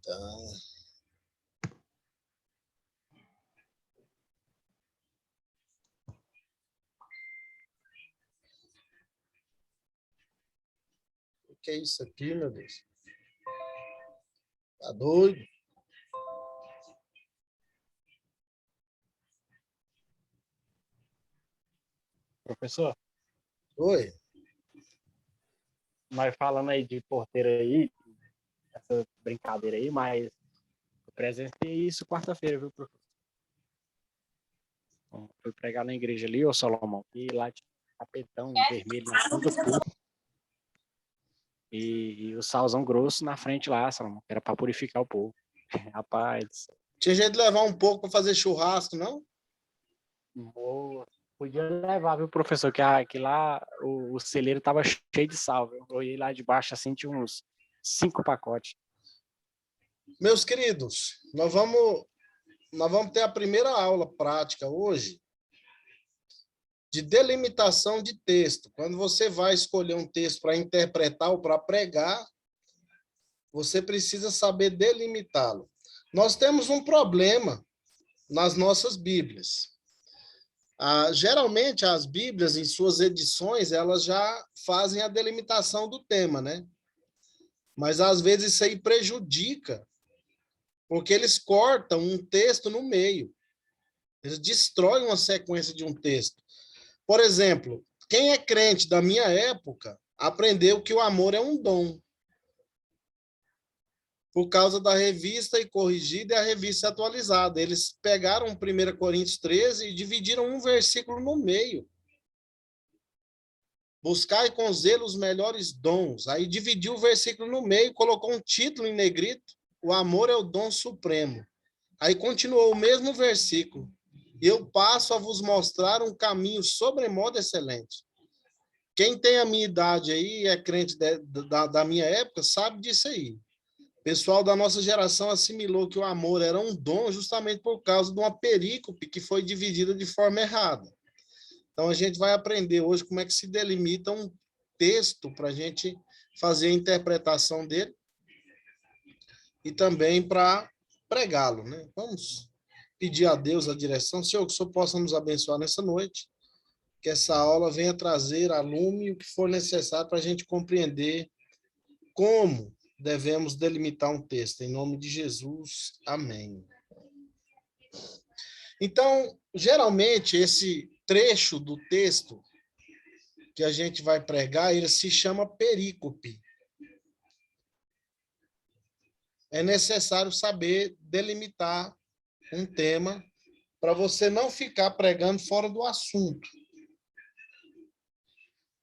Então, o que é isso aqui, meu Deus? Tá doido? Professor, Oi? nós falando aí de porteiro aí, essa brincadeira aí, mas eu presenciei isso quarta-feira, viu, professor? Então, fui pregar na igreja ali, ô Salomão, e lá tinha um tapetão vermelho na frente do púlpito e o salzão grosso na frente lá, Salomão, que era para purificar o povo. Rapaz, Tinha jeito de levar um pouco para fazer churrasco, não? boa. Podia levar, viu, professor, que lá o celeiro tava cheio de sal, viu? Eu olhei lá de baixo assim, tinha uns 5 pacotes. Meus queridos, nós vamos ter a primeira aula prática hoje de delimitação de texto. Quando você vai escolher um texto para interpretar ou para pregar, você precisa saber delimitá-lo. Nós temos um problema nas nossas Bíblias. Geralmente, as Bíblias, em suas edições, elas já fazem a delimitação do tema, né? Mas, às vezes, isso aí prejudica, porque eles cortam um texto no meio. Eles destroem uma sequência de um texto. Por exemplo, quem é crente da minha época aprendeu que o amor é um dom. Por causa da revista e corrigida e a revista atualizada. Eles pegaram 1 Coríntios 13 e dividiram um versículo no meio. Buscai com zelo os melhores dons. Aí dividiu o versículo no meio, colocou um título em negrito, o amor é o dom supremo. Aí continuou o mesmo versículo. Eu passo a vos mostrar um caminho sobremodo excelente. Quem tem a minha idade aí, é crente da minha época, sabe disso aí. O pessoal da nossa geração assimilou que o amor era um dom justamente por causa de uma perícope que foi dividida de forma errada. Então, a gente vai aprender hoje como é que se delimita um texto para a gente fazer a interpretação dele e também para pregá-lo, né? Vamos pedir a Deus a direção. Senhor, que o Senhor possa nos abençoar nessa noite, que essa aula venha trazer a lume o que for necessário para a gente compreender como devemos delimitar um texto. Em nome de Jesus, amém. Então, geralmente, esse trecho do texto que a gente vai pregar, ele se chama perícope. É necessário saber delimitar um tema para você não ficar pregando fora do assunto.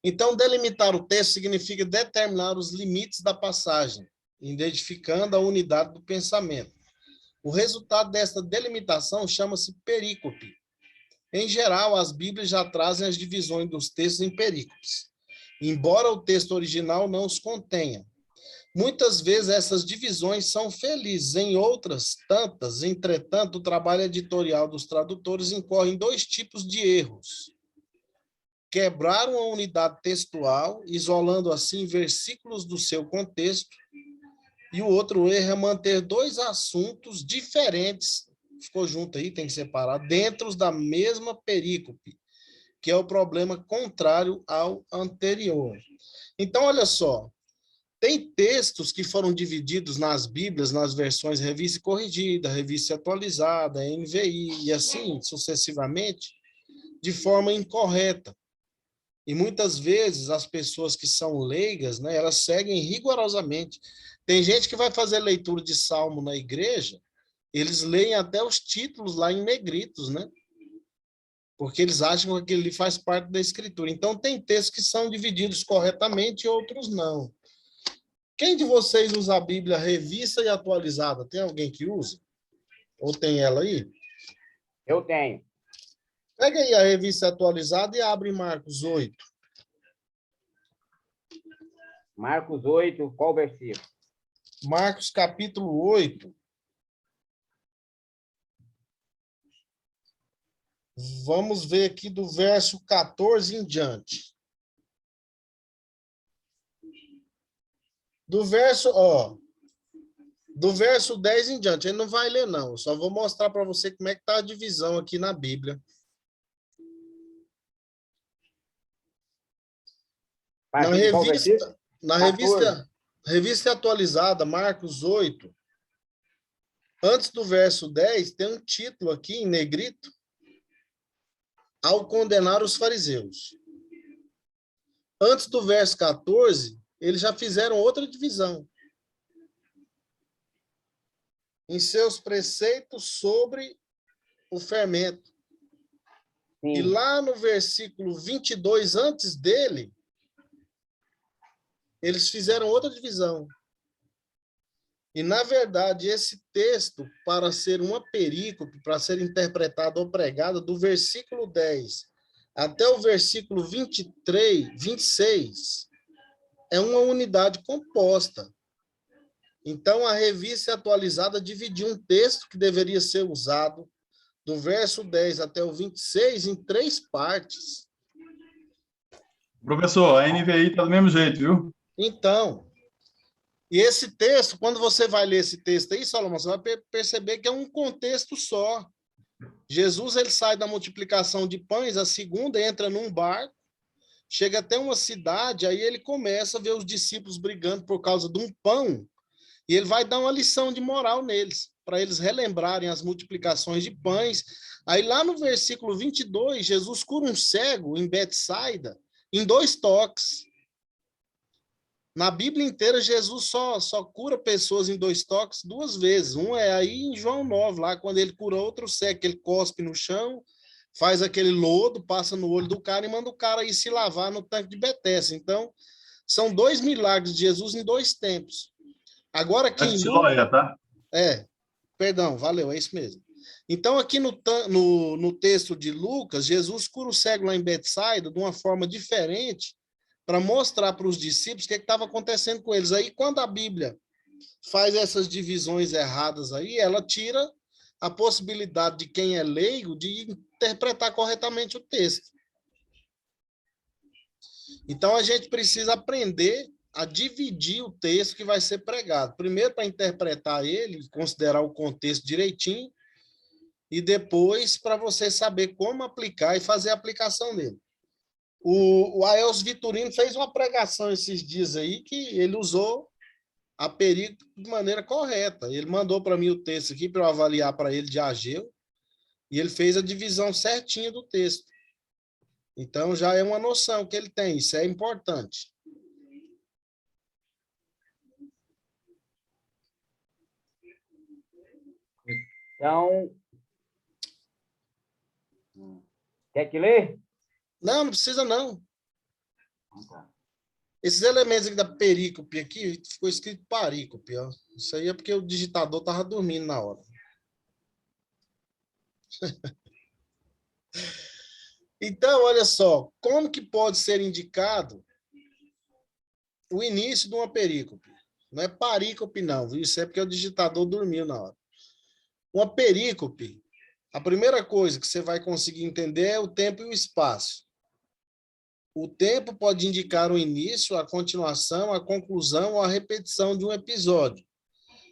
Então, delimitar o texto significa determinar os limites da passagem, identificando a unidade do pensamento. O resultado desta delimitação chama-se perícope. Em geral, as Bíblias já trazem as divisões dos textos em perícopes, embora o texto original não os contenha. Muitas vezes essas divisões são felizes, em outras tantas, entretanto, o trabalho editorial dos tradutores incorre em dois tipos de erros. Quebrar uma unidade textual, isolando assim versículos do seu contexto, e o outro erro é manter dois assuntos diferentes, ficou junto aí, tem que separar, dentro da mesma perícope, que é o problema contrário ao anterior. Então, olha só, tem textos que foram divididos nas Bíblias, nas versões revista e corrigida, revista e atualizada, NVI, e assim sucessivamente, de forma incorreta. E muitas vezes as pessoas que são leigas, né, elas seguem rigorosamente. Tem gente que vai fazer leitura de salmo na igreja, eles leem até os títulos lá em negritos, né? Porque eles acham que aquilo ali faz parte da escritura. Então, tem textos que são divididos corretamente e outros não. Quem de vocês usa a Bíblia revista e atualizada? Tem alguém que usa? Ou tem ela aí? Eu tenho. Pega aí a revista atualizada e abre Marcos 8. Marcos 8, qual versículo? Marcos capítulo 8. Vamos ver aqui do verso 14 em diante. Do verso, Do verso 10 em diante, ele não vai ler, não. Eu só vou mostrar para você como é que está a divisão aqui na Bíblia. Na Partir de qual versículo? revista, na 14. revista atualizada, Marcos 8, antes do verso 10, tem um título aqui em negrito, ao condenar os fariseus. Antes do verso 14, eles já fizeram outra divisão. Em seus preceitos sobre o fermento. Sim. E lá no versículo 22, antes dele, eles fizeram outra divisão. E, na verdade, esse texto, para ser uma perícope, para ser interpretado ou pregado, do versículo 10 até o versículo 26, é uma unidade composta. Então, a revista atualizada dividiu um texto que deveria ser usado do verso 10 até o 26 em 3 partes. Professor, a NVI está do mesmo jeito, viu? Então, e esse texto, quando você vai ler esse texto aí, Salomão, você vai perceber que é um contexto só. Jesus, ele sai da multiplicação de pães, a segunda entra num barco, chega até uma cidade, aí ele começa a ver os discípulos brigando por causa de um pão, e ele vai dar uma lição de moral neles, para eles relembrarem as multiplicações de pães. Aí lá no versículo 22, Jesus cura um cego em Betsaida em 2 toques. Na Bíblia inteira, Jesus só cura pessoas em 2 toques 2 vezes. Um é aí em João 9, lá quando ele cura outro cego, que ele cospe no chão, faz aquele lodo, passa no olho do cara e manda o cara ir se lavar no tanque de Betesda. Então, são 2 milagres de Jesus em 2 tempos. Agora aqui em Siloé, tá? perdão, valeu, é isso mesmo. Então, aqui no texto de Lucas, Jesus cura o cego lá em Betsaida de uma forma diferente, para mostrar para os discípulos o que estava acontecendo com eles. Aí, quando a Bíblia faz essas divisões erradas aí, ela tira a possibilidade de quem é leigo de interpretar corretamente o texto. Então, a gente precisa aprender a dividir o texto que vai ser pregado. Primeiro, para interpretar ele, considerar o contexto direitinho, e depois para você saber como aplicar e fazer a aplicação dele. O Aels Vitorino fez uma pregação esses dias aí que ele usou a perícope de maneira correta. Ele mandou para mim o texto aqui para eu avaliar para ele de Ageu, e ele fez a divisão certinha do texto. Então, já é uma noção que ele tem, isso é importante. Então, quer que lê? Não precisa não. Tá. Esses elementos aqui da perícope aqui, ficou escrito parícope, ó. Isso aí é porque o digitador estava dormindo na hora. Então, olha só, como que pode ser indicado o início de uma perícope? Não é parícope, não, viu? Isso é porque o digitador dormiu na hora. Uma perícope, a primeira coisa que você vai conseguir entender é o tempo e o espaço. O tempo pode indicar o início, a continuação, a conclusão ou a repetição de um episódio.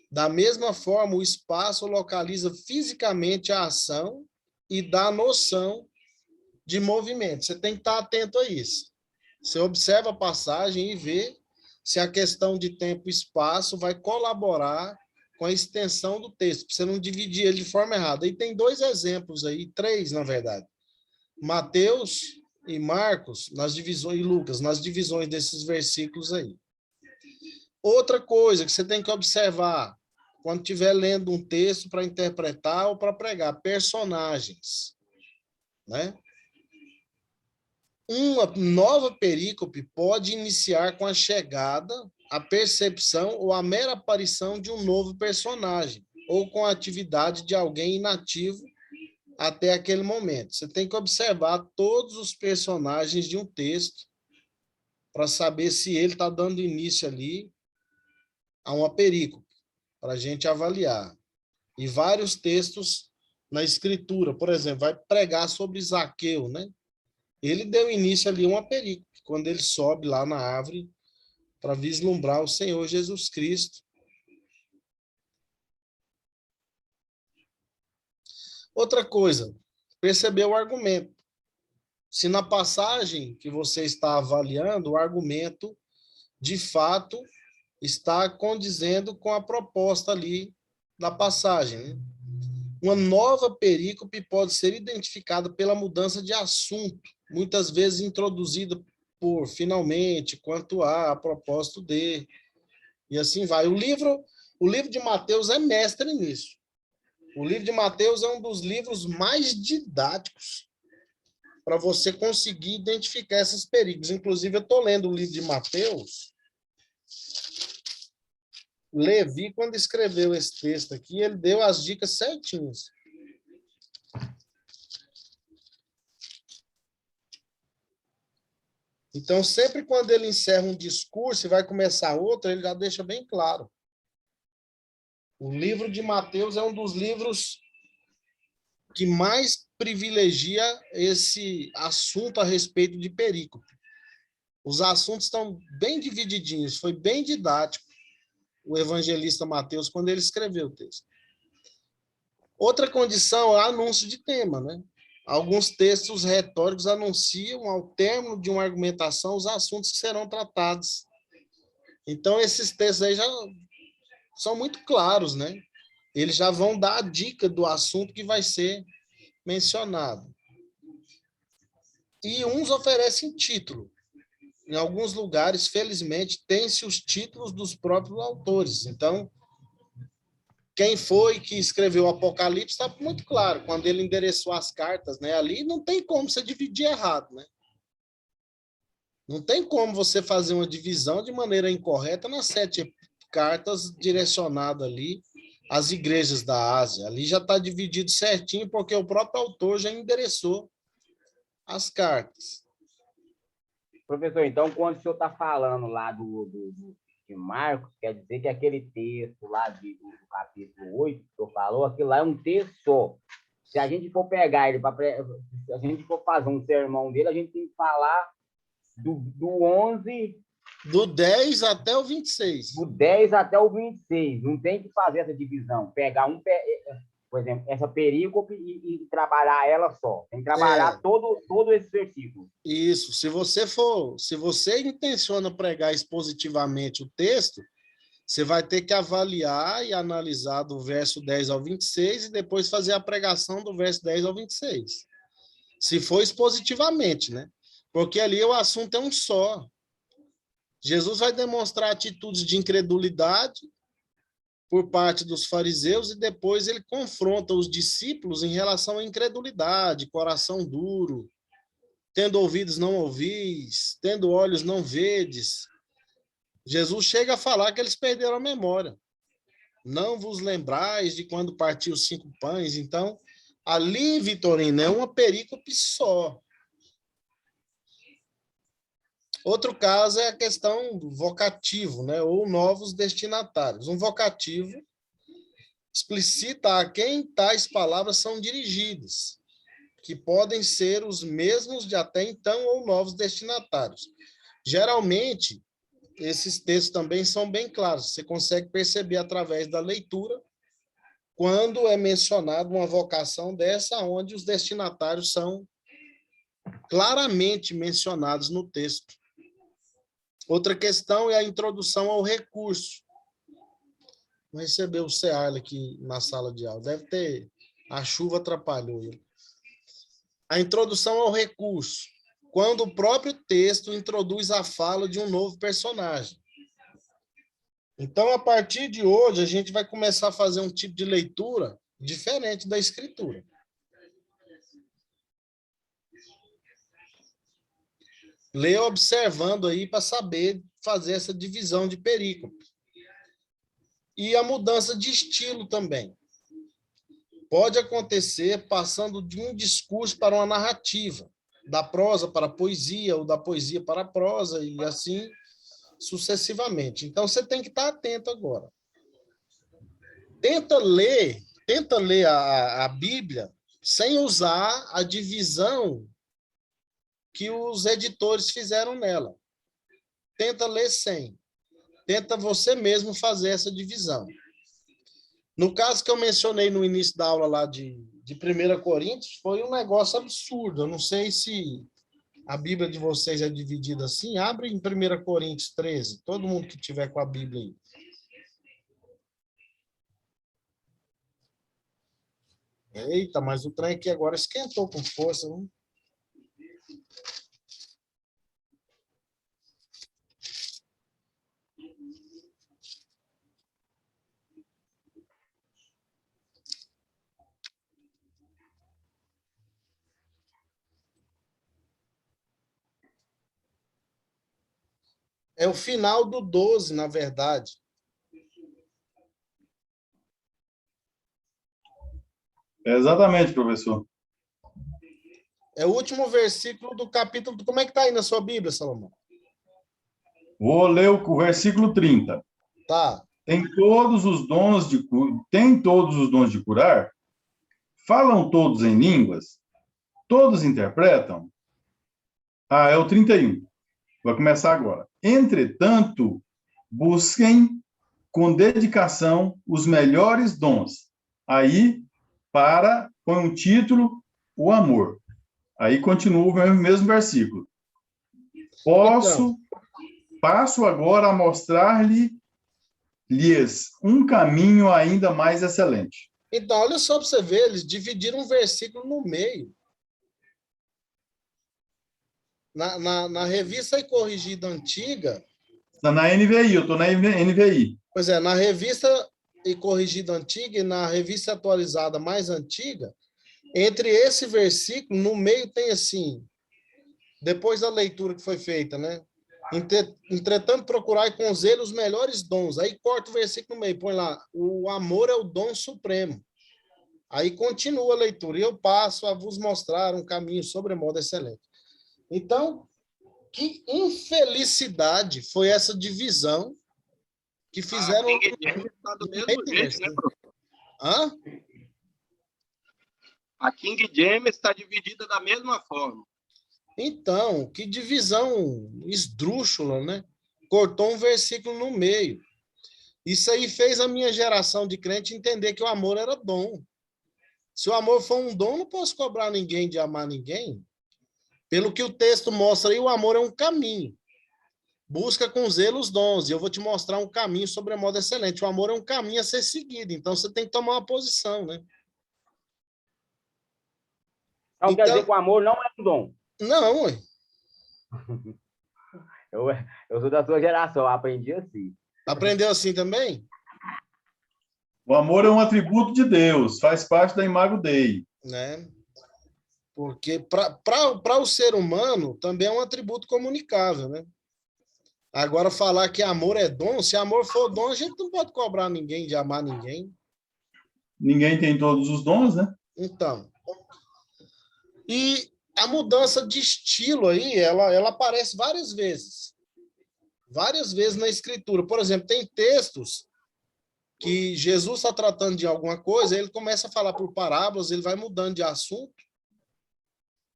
Da mesma forma, o espaço localiza fisicamente a ação e dá noção de movimento. Você tem que estar atento a isso. Você observa a passagem e vê se a questão de tempo e espaço vai colaborar com a extensão do texto, para você não dividir ele de forma errada. E tem 2 exemplos aí, 3, na verdade. Mateus e Marcos, nas divisões, e Lucas, nas divisões desses versículos aí. Outra coisa que você tem que observar, quando estiver lendo um texto para interpretar ou para pregar, personagens, né? Uma nova perícope pode iniciar com a chegada, a percepção ou a mera aparição de um novo personagem, ou com a atividade de alguém inativo até aquele momento. Você tem que observar todos os personagens de um texto para saber se ele está dando início ali a uma perícope, para a gente avaliar. E vários textos na escritura, por exemplo, vai pregar sobre Zaqueu, né? Ele deu início ali a uma perícope, quando ele sobe lá na árvore para vislumbrar o Senhor Jesus Cristo. Outra coisa, perceber o argumento. Se na passagem que você está avaliando, o argumento, de fato, está condizendo com a proposta ali da passagem, né? Uma nova perícope pode ser identificada pela mudança de assunto, muitas vezes introduzida por finalmente, quanto a propósito de, e assim vai. O livro de Mateus é mestre nisso. O livro de Mateus é um dos livros mais didáticos para você conseguir identificar essas perícopes. Inclusive, eu estou lendo o livro de Mateus. Levi, quando escreveu esse texto aqui, ele deu as dicas certinhas. Então, sempre quando ele encerra um discurso e vai começar outro, ele já deixa bem claro. O livro de Mateus é um dos livros que mais privilegia esse assunto a respeito de perícope. Os assuntos estão bem divididinhos, foi bem didático o evangelista Mateus quando ele escreveu o texto. Outra condição é anúncio de tema, né? Alguns textos retóricos anunciam, ao término de uma argumentação, os assuntos que serão tratados. Então, esses textos aí já são muito claros, né? Eles já vão dar a dica do assunto que vai ser mencionado. E uns oferecem título. Em alguns lugares, felizmente, tem-se os títulos dos próprios autores. Então, quem foi que escreveu o Apocalipse está muito claro, quando ele endereçou as cartas, né? Ali não tem como você dividir errado, né? Não tem como você fazer uma divisão de maneira incorreta nas 7 cartas direcionadas ali às igrejas da Ásia. Ali já está dividido certinho, porque o próprio autor já endereçou as cartas. Professor, então, quando o senhor está falando lá de Marcos, quer dizer que aquele texto lá do capítulo 8, que o senhor falou, aquilo lá é um texto só. Se a gente for pegar ele, se a gente for fazer um sermão dele, a gente tem que falar do 11... Do 10 até o 26. Do 10 até o 26. Não tem que fazer essa divisão. Pegar por exemplo, essa perícope e trabalhar ela só. Tem que trabalhar todo esse versículo. Isso. Se você intenciona pregar expositivamente o texto, você vai ter que avaliar e analisar do verso 10 ao 26 e depois fazer a pregação do verso 10 ao 26. Se for expositivamente, né? Porque ali o assunto é um só. Jesus vai demonstrar atitudes de incredulidade por parte dos fariseus e depois ele confronta os discípulos em relação à incredulidade, coração duro, tendo ouvidos não ouvis, tendo olhos não vedes. Jesus chega a falar que eles perderam a memória. Não vos lembrais de quando partiu os 5 pães. Então, ali, Vitorino, é uma perícope só. Outro caso é a questão do vocativo, né? Ou novos destinatários. Um vocativo explicita a quem tais palavras são dirigidas, que podem ser os mesmos de até então ou novos destinatários. Geralmente, esses textos também são bem claros. Você consegue perceber através da leitura quando é mencionada uma vocação dessa, onde os destinatários são claramente mencionados no texto. Outra questão é a introdução ao recurso. Não recebeu o Cearle aqui na sala de aula. Deve ter... A chuva atrapalhou ele. A introdução ao recurso. Quando o próprio texto introduz a fala de um novo personagem. Então, a partir de hoje, a gente vai começar a fazer um tipo de leitura diferente da escritura. Ler observando aí para saber fazer essa divisão de perícope. E a mudança de estilo também. Pode acontecer passando de um discurso para uma narrativa, da prosa para a poesia, ou da poesia para a prosa, e assim sucessivamente. Então, você tem que estar atento agora. Tenta ler a Bíblia sem usar a divisão que os editores fizeram nela. Tenta ler sem. Tenta você mesmo fazer essa divisão. No caso que eu mencionei no início da aula lá de de 1 Coríntios foi um negócio absurdo. Eu não sei se a Bíblia de vocês é dividida assim. Abre em 1 Coríntios 13, todo mundo que tiver com a Bíblia aí. Eita, mas o trem aqui agora esquentou com força, né? É o final do 12, na verdade. Exatamente, professor. É o último versículo do capítulo. Como é que tá aí na sua Bíblia, Salomão? Vou ler o versículo 30. Tá. Tem todos os dons de curar? Falam todos em línguas? Todos interpretam? Ah, é o 31. Vai começar agora. Entretanto, busquem com dedicação os melhores dons. Aí, põe um título, o amor. Aí continua o mesmo versículo. Passo agora a mostrar-lhes um caminho ainda mais excelente. Então, olha só para você ver, eles dividiram um versículo no meio. Na revista e corrigida antiga... Está na NVI, eu estou na NVI. Pois é, na revista e corrigida antiga e na revista atualizada mais antiga, entre esse versículo, no meio tem assim, depois da leitura que foi feita, né? Entretanto, procurai com zelo os melhores dons. Aí corta o versículo no meio, põe lá, o amor é o dom supremo. Aí continua a leitura, e eu passo a vos mostrar um caminho sobremodo excelente. Então, que infelicidade foi essa divisão que fizeram... Está do mesmo jeito, né, professor? Hã? A King James está dividida da mesma forma. Então, que divisão esdrúxula, né? Cortou um versículo no meio. Isso aí fez a minha geração de crente entender que o amor era dom. Se o amor for um dom, não posso cobrar ninguém de amar ninguém. Pelo que o texto mostra aí, o amor é um caminho. Busca com zelo os dons, e eu vou te mostrar um caminho sobremodo excelente. O amor é um caminho a ser seguido, então você tem que tomar uma posição, né? Então, quer dizer que o amor não é um dom. Não, ué. Eu sou da sua geração, eu aprendi assim. Aprendeu assim também? O amor é um atributo de Deus, faz parte da Imago Dei. Né? Porque para o ser humano também é um atributo comunicável, né? Agora, falar que amor é dom, se amor for dom, a gente não pode cobrar ninguém de amar ninguém. Ninguém tem todos os dons, né? Então, e a mudança de estilo aí, ela aparece várias vezes na escritura. Por exemplo, tem textos que Jesus está tratando de alguma coisa, ele começa a falar por parábolas, ele vai mudando de assunto,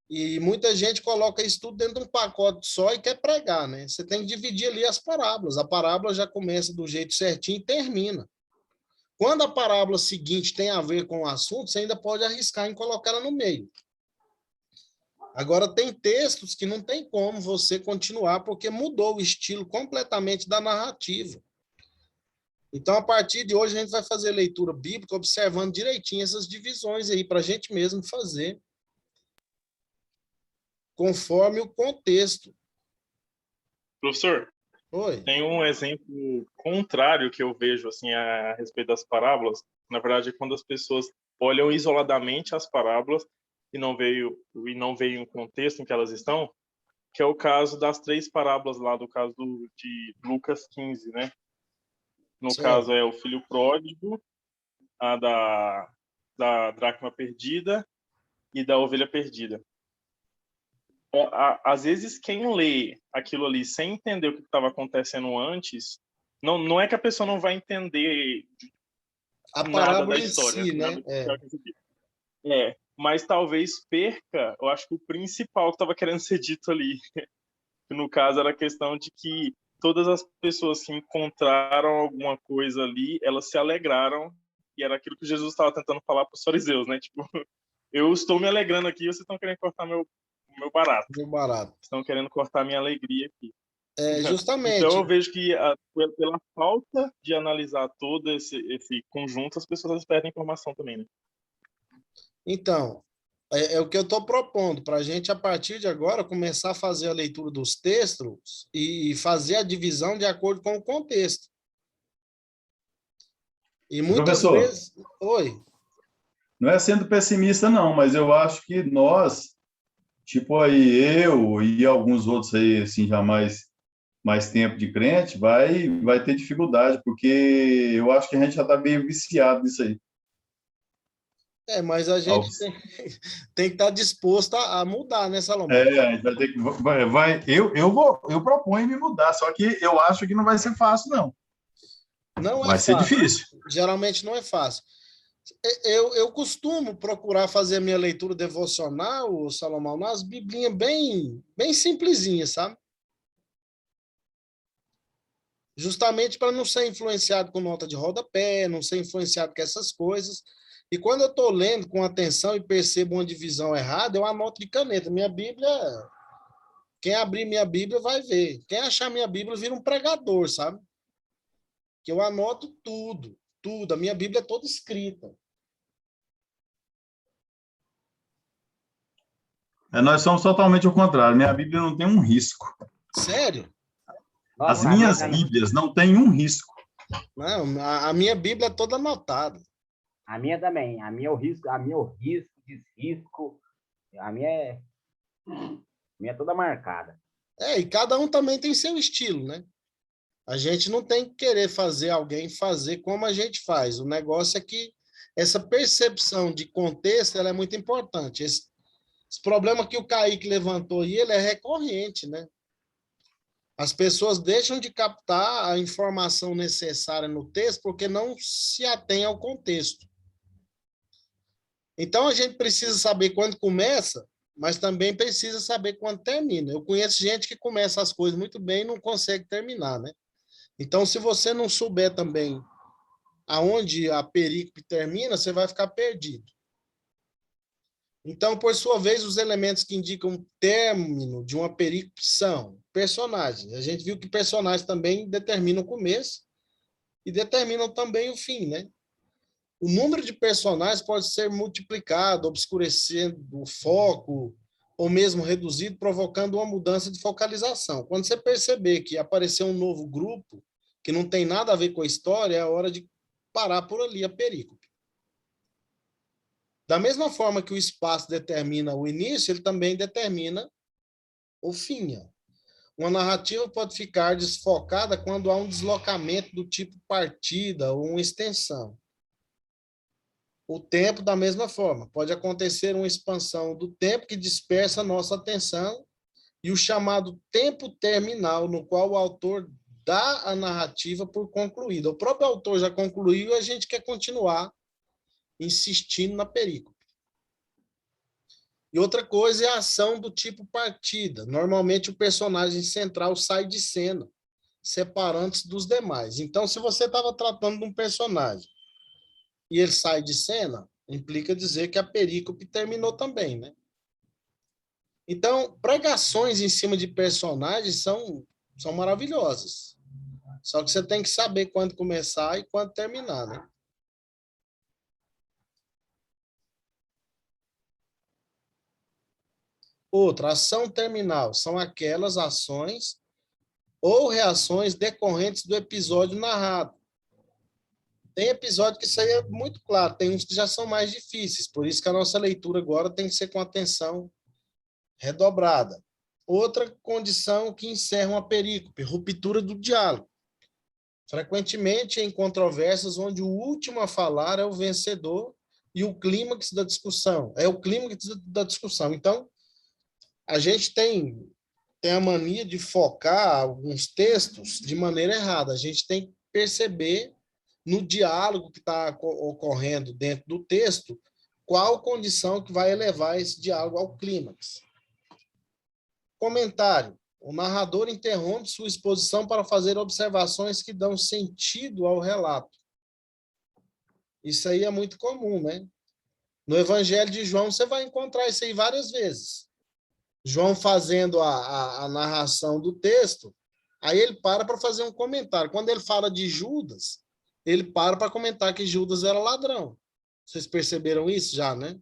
e muita gente coloca isso tudo dentro de um pacote só e quer pregar, né? Você tem que dividir ali as parábolas. A parábola já começa do jeito certinho e termina. Quando a parábola seguinte tem a ver com o assunto, você ainda pode arriscar em colocar ela no meio. Agora, tem textos que não tem como você continuar, porque mudou o estilo completamente da narrativa. Então, a partir de hoje, a gente vai fazer leitura bíblica, observando direitinho essas divisões aí, para a gente mesmo fazer, conforme o contexto. Professor, Oi. tem um exemplo contrário que eu vejo assim a respeito das parábolas. Na verdade, é quando as pessoas olham isoladamente as parábolas e não veem o contexto em que elas estão, que é o caso das 3 parábolas lá do caso de Lucas 15, né? No Certo. caso é o filho pródigo, a da dracma perdida e da ovelha perdida. Às vezes, quem lê aquilo ali sem entender o que estava acontecendo antes, não é que a pessoa não vai entender A nada parábola da em história, si, nada né? do que vai acontecer. Mas talvez perca, eu acho que o principal que estava querendo ser dito ali, no caso era a questão de que todas as pessoas que encontraram alguma coisa ali, elas se alegraram E era aquilo que Jesus estava tentando falar para os fariseus, né? Tipo, eu estou me alegrando aqui, vocês estão querendo cortar meu barato. Meu barato. Estão querendo cortar minha alegria aqui. Justamente. Então, eu vejo que pela falta de analisar todo esse conjunto, as pessoas perdem informação também, né? Então, é o que eu estou propondo, para a gente, a partir de agora, começar a fazer a leitura dos textos e fazer a divisão de acordo com o contexto. E muitas Professor, vezes... Oi. não é sendo pessimista, não, mas eu acho que nós, tipo aí, eu e alguns outros aí, assim, já mais tempo de crente, vai ter dificuldade, porque eu acho que a gente já está meio viciado nisso aí. Mas a gente tem que estar disposto a mudar, né, Salomão? A gente vai ter que... eu proponho me mudar, só que eu acho que não vai ser fácil, não. Não é vai ser fácil. difícil. Geralmente não é fácil. Eu costumo procurar fazer a minha leitura devocional, Salomão, nas biblinhas bem simplesinhas, sabe? Justamente para não ser influenciado com nota de rodapé, não ser influenciado com essas coisas. E quando eu estou lendo com atenção e percebo uma divisão errada, eu anoto de caneta. Minha Bíblia, quem abrir minha Bíblia vai ver. Quem achar minha Bíblia vira um pregador, sabe? Que eu anoto tudo. A minha Bíblia é toda escrita. Nós somos totalmente o contrário. Minha Bíblia não tem um risco. Sério? Nossa, As minhas Bíblias não têm um risco. Não, a minha Bíblia é toda anotada. A minha também. A minha é o risco, desrisco. A minha é toda marcada. E cada um também tem seu estilo, né? A gente não tem que querer fazer alguém fazer como a gente faz. O negócio é que essa percepção de contexto ela é muito importante. Esse problema que o Kaique levantou aí, ele é recorrente, né? As pessoas deixam de captar a informação necessária no texto porque não se atém ao contexto. Então, a gente precisa saber quando começa, mas também precisa saber quando termina. Eu conheço gente que começa as coisas muito bem e não consegue terminar, né? Então, se você não souber também aonde a perícope termina, você vai ficar perdido. Então, por sua vez, os elementos que indicam o término de uma perícope são personagens. A gente viu que personagens também determinam o começo e determinam também o fim, né? O número de personagens pode ser multiplicado, obscurecendo o foco, ou mesmo reduzido, provocando uma mudança de focalização. Quando você perceber que apareceu um novo grupo, que não tem nada a ver com a história, é a hora de parar por ali a perícope. Da mesma forma que o espaço determina o início, ele também determina o fim. Uma narrativa pode ficar desfocada quando há um deslocamento do tipo partida ou uma extensão. O tempo, da mesma forma, pode acontecer uma expansão do tempo que dispersa a nossa atenção e o chamado tempo terminal, no qual o autor dá a narrativa por concluída. O próprio autor já concluiu e a gente quer continuar insistindo na perícope. E outra coisa é a ação do tipo partida. Normalmente, o personagem central sai de cena, separando-se dos demais. Então, se você estava tratando de um personagem e ele sai de cena, implica dizer que a perícope terminou também, né? Então, pregações em cima de personagens são maravilhosas. Só que você tem que saber quando começar e quando terminar, né? Outra, ação terminal, são aquelas ações ou reações decorrentes do episódio narrado. Tem episódio que isso aí é muito claro, tem uns que já são mais difíceis, por isso que a nossa leitura agora tem que ser com atenção redobrada. Outra condição que encerra uma perícope, ruptura do diálogo. Frequentemente em controvérsias onde o último a falar é o vencedor e o clímax da discussão. É o clímax da discussão. Então, a gente tem a mania de focar alguns textos de maneira errada. A gente tem que perceber no diálogo que está ocorrendo dentro do texto qual condição que vai elevar esse diálogo ao clímax. Comentário. O narrador interrompe sua exposição para fazer observações que dão sentido ao relato. Isso aí é muito comum, né? No Evangelho de João, você vai encontrar isso aí várias vezes. João fazendo a narração do texto, aí ele para fazer um comentário. Quando ele fala de Judas, ele para comentar que Judas era ladrão. Vocês perceberam isso já, né?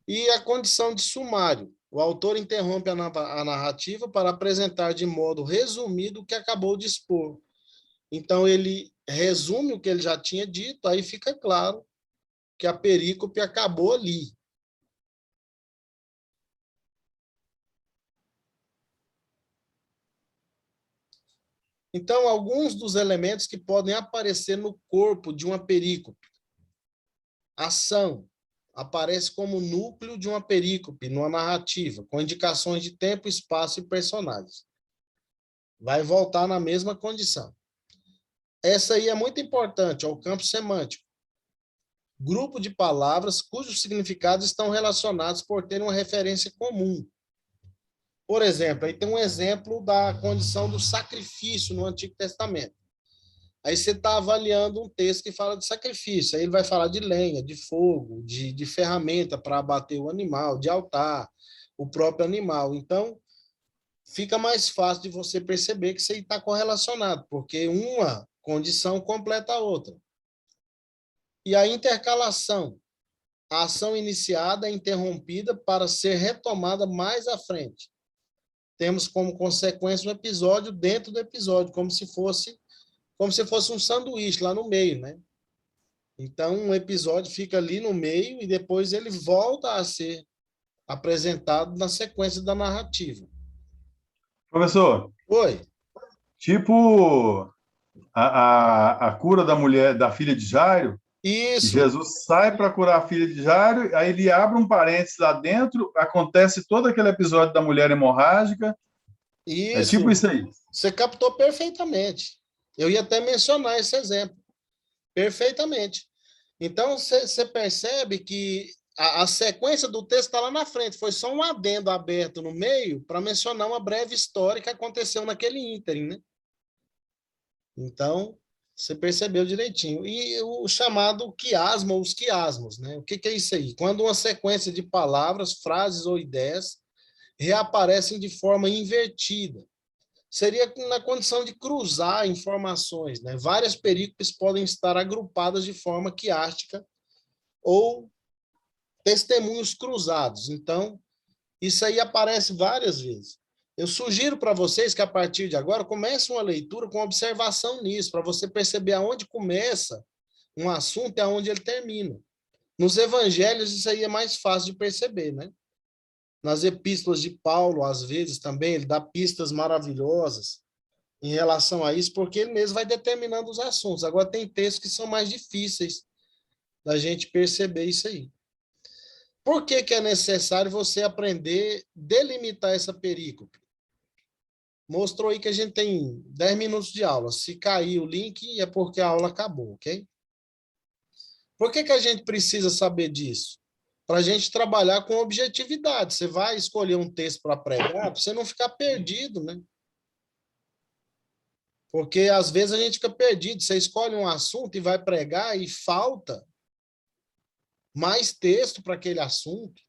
E a condição de sumário. O autor interrompe a narrativa para apresentar de modo resumido o que acabou de expor. Então, ele resume o que ele já tinha dito, aí fica claro que a perícope acabou ali. Então, alguns dos elementos que podem aparecer no corpo de uma perícope. Ação aparece como núcleo de uma perícope, numa narrativa, com indicações de tempo, espaço e personagens. Vai voltar na mesma condição. Essa aí é muito importante, é o campo semântico. Grupo de palavras cujos significados estão relacionados por terem uma referência comum. Por exemplo, aí tem um exemplo da condição do sacrifício no Antigo Testamento. Aí você está avaliando um texto que fala de sacrifício, aí ele vai falar de lenha, de fogo, de ferramenta para abater o animal, de altar, o próprio animal. Então, fica mais fácil de você perceber que isso aí está correlacionado, porque uma condição completa a outra. E a intercalação, a ação iniciada é interrompida para ser retomada mais à frente. Temos como consequência um episódio dentro do episódio, como se fosse um sanduíche lá no meio, né? Então, um episódio fica ali no meio e depois ele volta a ser apresentado na sequência da narrativa. Professor, Oi. tipo a cura da mulher, da filha de Jairo, Isso. Jesus sai para curar a filha de Jairo, aí ele abre um parênteses lá dentro, acontece todo aquele episódio da mulher hemorrágica. Isso. É tipo isso aí. Você captou perfeitamente. Eu ia até mencionar esse exemplo. Perfeitamente. Então, você percebe que a sequência do texto está lá na frente. Foi só um adendo aberto no meio para mencionar uma breve história que aconteceu naquele ínterim, né? Então, você percebeu direitinho. E o chamado quiasma, ou os quiasmos, né? O que é isso aí? Quando uma sequência de palavras, frases ou ideias reaparecem de forma invertida. Seria na condição de cruzar informações, né? Várias perícopes podem estar agrupadas de forma quiástica ou testemunhos cruzados. Então, isso aí aparece várias vezes. Eu sugiro para vocês que, a partir de agora, comece uma leitura com observação nisso, para você perceber aonde começa um assunto e aonde ele termina. Nos evangelhos, isso aí é mais fácil de perceber, né? Nas epístolas de Paulo, às vezes, também, ele dá pistas maravilhosas em relação a isso, porque ele mesmo vai determinando os assuntos. Agora, tem textos que são mais difíceis da gente perceber isso aí. Por que é necessário você aprender a delimitar essa perícope? Mostrou aí que a gente tem 10 minutos de aula. Se cair o link, é porque a aula acabou, ok? Por que a gente precisa saber disso? Para a gente trabalhar com objetividade. Você vai escolher um texto para pregar, para você não ficar perdido, né? Porque, às vezes, a gente fica perdido. Você escolhe um assunto e vai pregar e falta mais texto para aquele assunto.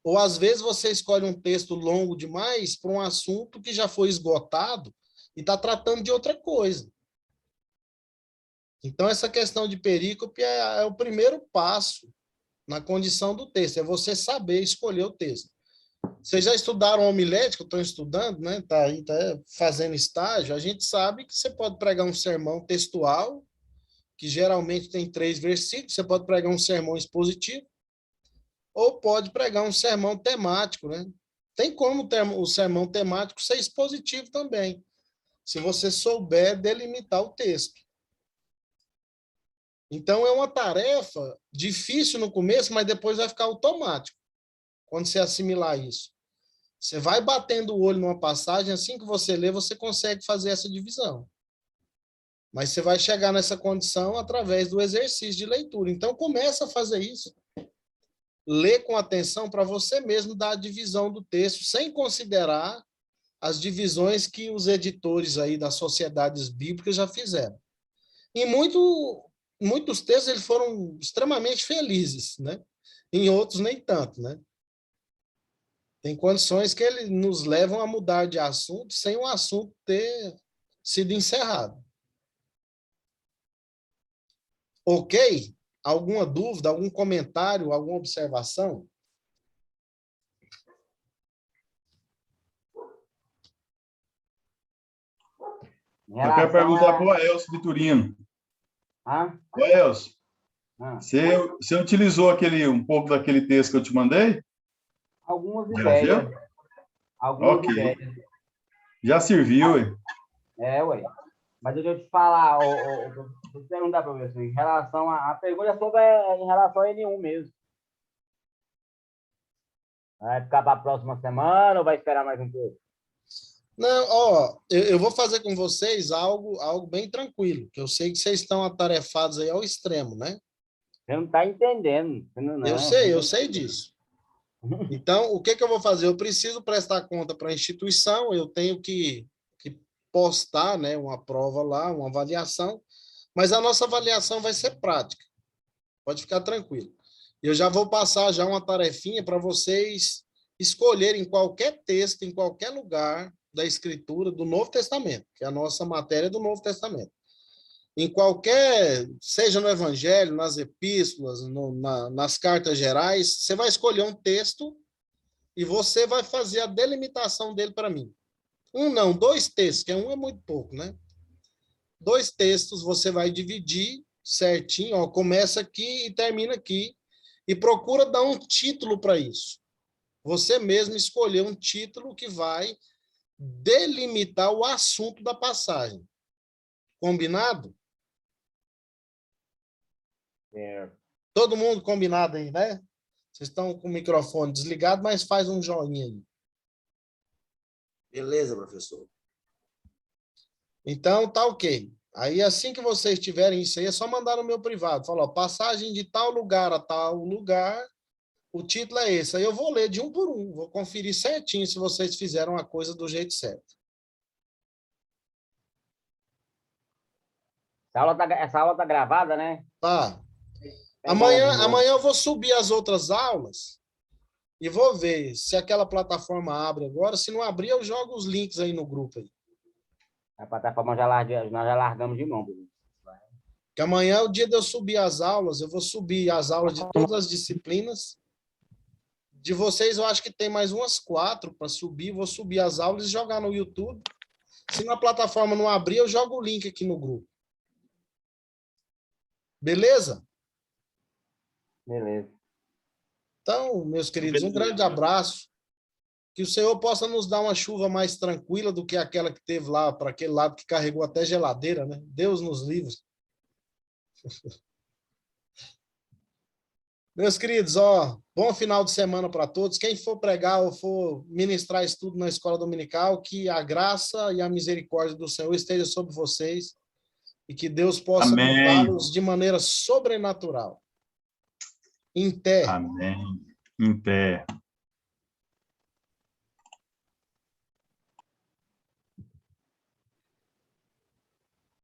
Ou, às vezes, você escolhe um texto longo demais para um assunto que já foi esgotado e está tratando de outra coisa. Então, essa questão de perícope é o primeiro passo na condição do texto, é você saber escolher o texto. Vocês já estudaram homilética, estão estudando, né? Tá fazendo estágio, a gente sabe que você pode pregar um sermão textual, que geralmente tem 3 versículos, você pode pregar um sermão expositivo, ou pode pregar um sermão temático, né? Tem como o sermão temático ser expositivo também, se você souber delimitar o texto. Então, é uma tarefa difícil no começo, mas depois vai ficar automático, quando você assimilar isso. Você vai batendo o olho numa passagem, assim que você lê, você consegue fazer essa divisão. Mas você vai chegar nessa condição através do exercício de leitura. Então, começa a fazer isso. Lê com atenção para você mesmo dar a divisão do texto, sem considerar as divisões que os editores aí das sociedades bíblicas já fizeram. Em muitos textos eles foram extremamente felizes, né? Em outros nem tanto, né? Tem condições que eles nos levam a mudar de assunto sem o assunto ter sido encerrado. Ok? Alguma dúvida, algum comentário, alguma observação? Em Eu quero relação perguntar a... para o Aelso Vitorino. Hã? Ô, Aelso, Hã? você utilizou um pouco daquele texto que eu te mandei? Algumas De Ageu? ideias. Algumas Ok. ideias. Já serviu, hein? Ué. Mas deixa eu te falar, deixa eu perguntar para você, em relação a pergunta é sobre em relação a N1 mesmo. Vai ficar para a próxima semana ou vai esperar mais um pouco? Não, ó, eu vou fazer com vocês algo bem tranquilo, que eu sei que vocês estão atarefados aí ao extremo, né? Você não está entendendo. Você não, Eu sei disso. Então, o que eu vou fazer? Eu preciso prestar conta para a instituição, eu tenho que postar, né, uma prova lá, uma avaliação, mas a nossa avaliação vai ser prática. Pode ficar tranquilo. Eu já vou passar já uma tarefinha para vocês escolherem qualquer texto, em qualquer lugar da Escritura do Novo Testamento, que é a nossa matéria do Novo Testamento. Em qualquer, seja no Evangelho, nas epístolas, nas cartas gerais, você vai escolher um texto e você vai fazer a delimitação dele para mim. Não, 2 textos, que um é muito pouco, né? 2 textos você vai dividir certinho, ó, começa aqui e termina aqui, e procura dar um título para isso. Você mesmo escolher um título que vai delimitar o assunto da passagem. Combinado? Todo mundo combinado aí, né? Vocês estão com o microfone desligado, mas faz um joinha aí. Beleza, professor. Então, tá ok. Aí, assim que vocês tiverem isso aí, é só mandar no meu privado. Fala, ó, passagem de tal lugar a tal lugar, o título é esse. Aí eu vou ler de um por um, vou conferir certinho se vocês fizeram a coisa do jeito certo. Essa aula tá gravada, né? Tá. Tem como ouvir. Amanhã eu vou subir as outras aulas e vou ver se aquela plataforma abre agora. Se não abrir, eu jogo os links aí no grupo aí. A plataforma nós já largamos de mão. Que amanhã é o dia de eu subir as aulas. Eu vou subir as aulas de todas as disciplinas. De vocês, eu acho que tem mais umas 4 para subir. Vou subir as aulas e jogar no YouTube. Se na plataforma não abrir, eu jogo o link aqui no grupo. Beleza? Beleza. Então, meus queridos, um grande abraço. Que o Senhor possa nos dar uma chuva mais tranquila do que aquela que teve lá, para aquele lado que carregou até geladeira, né? Deus nos livre. Meus queridos, ó, bom final de semana para todos. Quem for pregar ou for ministrar estudo na escola dominical, que a graça e a misericórdia do Senhor esteja sobre vocês e que Deus possa usá-los de maneira sobrenatural. Em pé. Amém. Em pé.